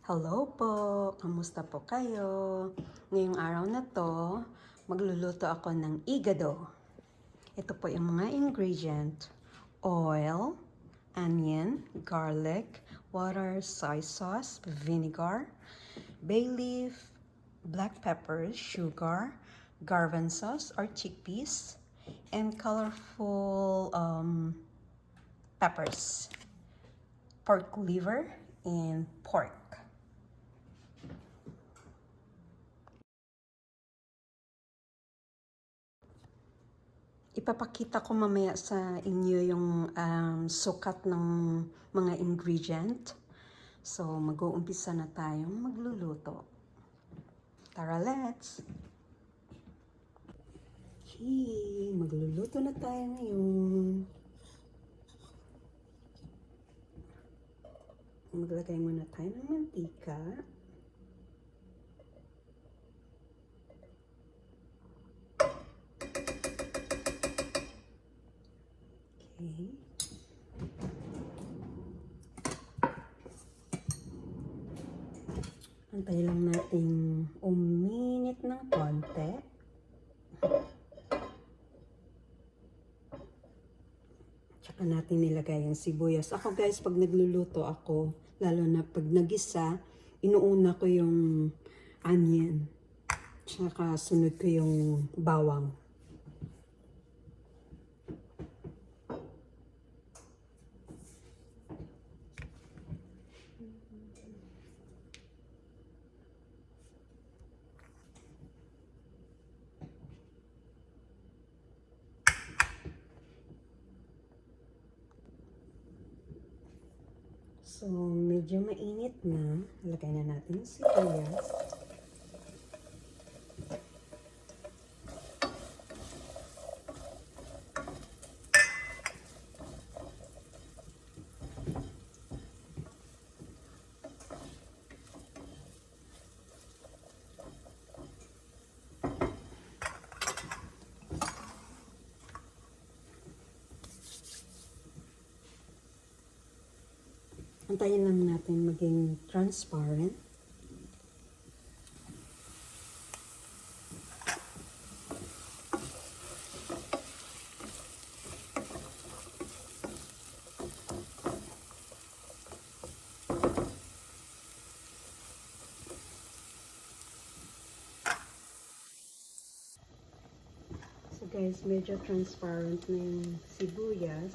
Hello po! Kamusta po kayo? Ngayong araw na to, magluluto ako ng igado. Ito po yung mga ingredient. Oil, onion, garlic, water, soy sauce, vinegar, bay leaf, black pepper, sugar, garbanzos or chickpeas, and colorful peppers, pork liver, and pork. Ipapakita ko mamaya sa inyo yung sukat ng mga ingredient. So, mag-uumpisa na tayong magluluto. Tara, let's! Okay, magluluto na tayo ngayon. Maglagay muna tayo ng mantika. Okay. Antay lang natin uminit ng konti. Tsaka natin nilagay yung sibuyas. Ako guys, pag nagluluto ako, lalo na pag nagisa, inuuna ko yung onion. Tsaka sunod ko yung bawang. So, medyo mainit na. Lagay na natin yung sibuyas. Antayin lang natin maging transparent. So guys, medyo transparent na yung sibuyas.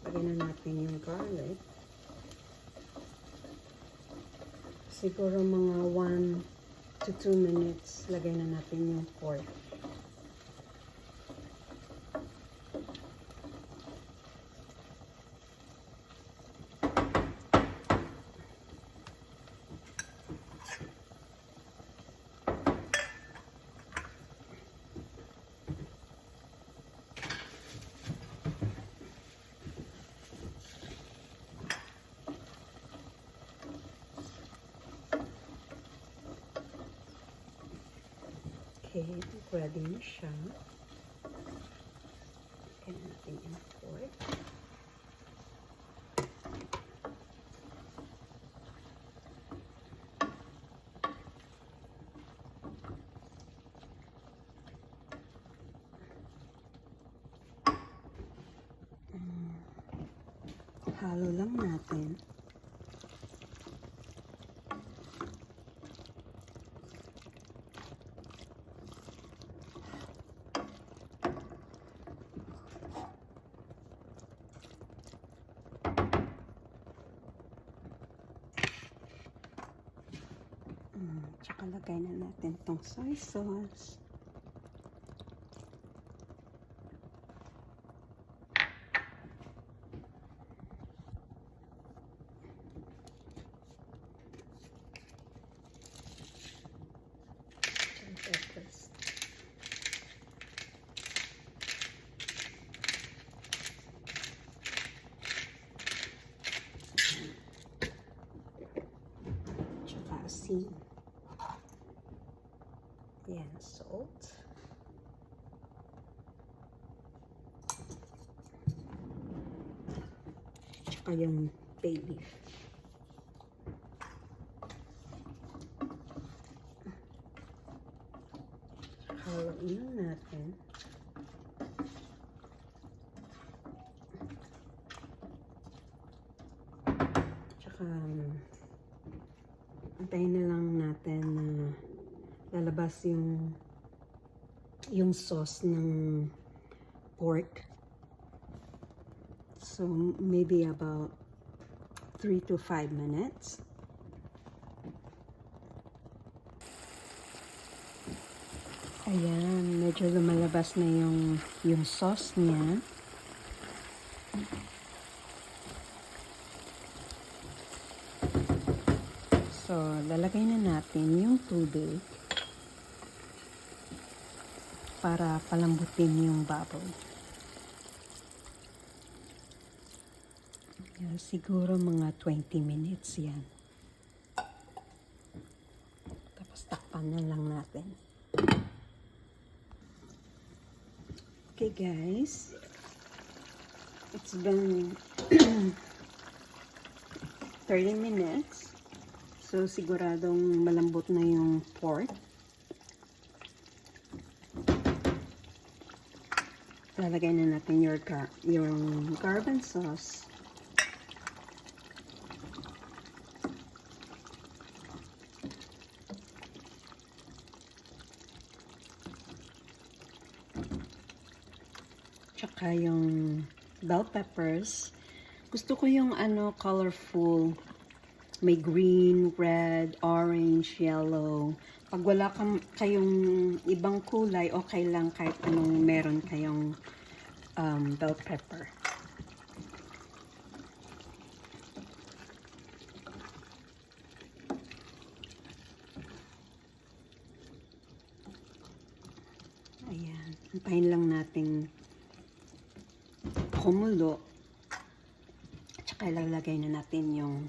Lagyan na natin yung garlic. Siguro mga 1 to 2 minutes, lagay na natin yung pork. Okay, ready na siya. Lagyan natin yung pork. Halo lang natin. Tsaka lagay na natin tong soy sauce. Tsaka asin. Yan, salt. Tsaka yung bay leaf. Haluin natin. Tsaka, antayin na lang natin na lalabas yung sauce ng pork. So, maybe about 3 to 5 minutes. Ayan, medyo lumalabas na yung sauce niya. So, lalagay na natin yung tubig para palambutin yung baboy. Ayan, siguro mga 20 minutes yan. Tapos takpan na lang natin. Okay guys, it's been 30 minutes. So siguradong malambot na yung pork. Lalagay na natin yung garban sauce. Tsaka yung bell peppers. Gusto ko yung colorful. May green, red, orange, yellow. Pag wala kayong ibang kulay, okay lang kahit anong meron kayong bell pepper. Ayan. Antayin lang natin kumulo. Tsaka ilalagay na natin yung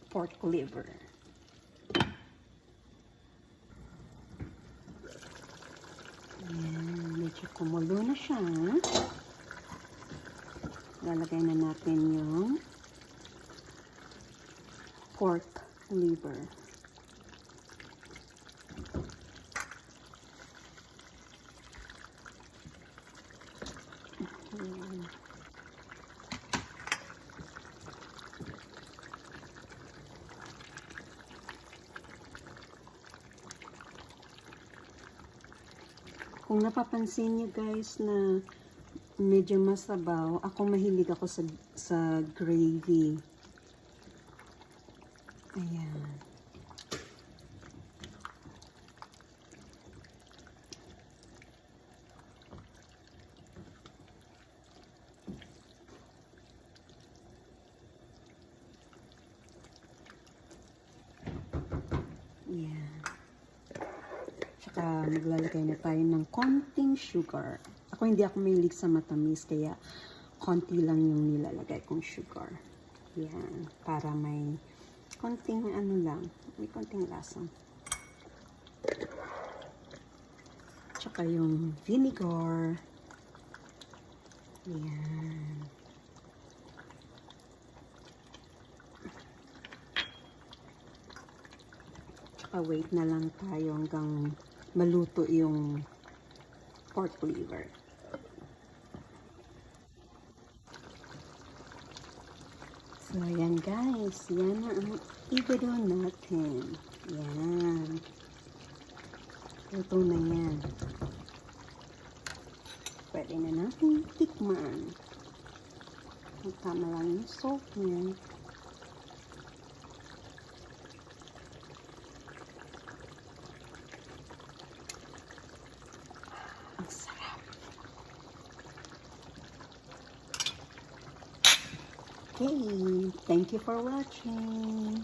pork liver. Ayan, medyo kumulo na siya. Lalagay na natin yung pork liver. Ayan. Kung napapansin niyo guys na medyo masabaw, mahilig ako sa gravy. Ayan. Ayan. Tsaka maglalagay na tayo ng konting sugar. Hindi ako mahilig sa matamis, kaya konti lang yung nilalagay kong sugar. Yan, para may konting may konting lasa. Tsaka yung vinegar. Yan. Tsaka wait na lang tayo hanggang maluto yung pork liver. So, ayan guys. Yan na ang igado natin. Yan. Luto na yan. Pwede na natin tikman. Tama lang yung salt niya. Ang sarap. Okay, thank you for watching.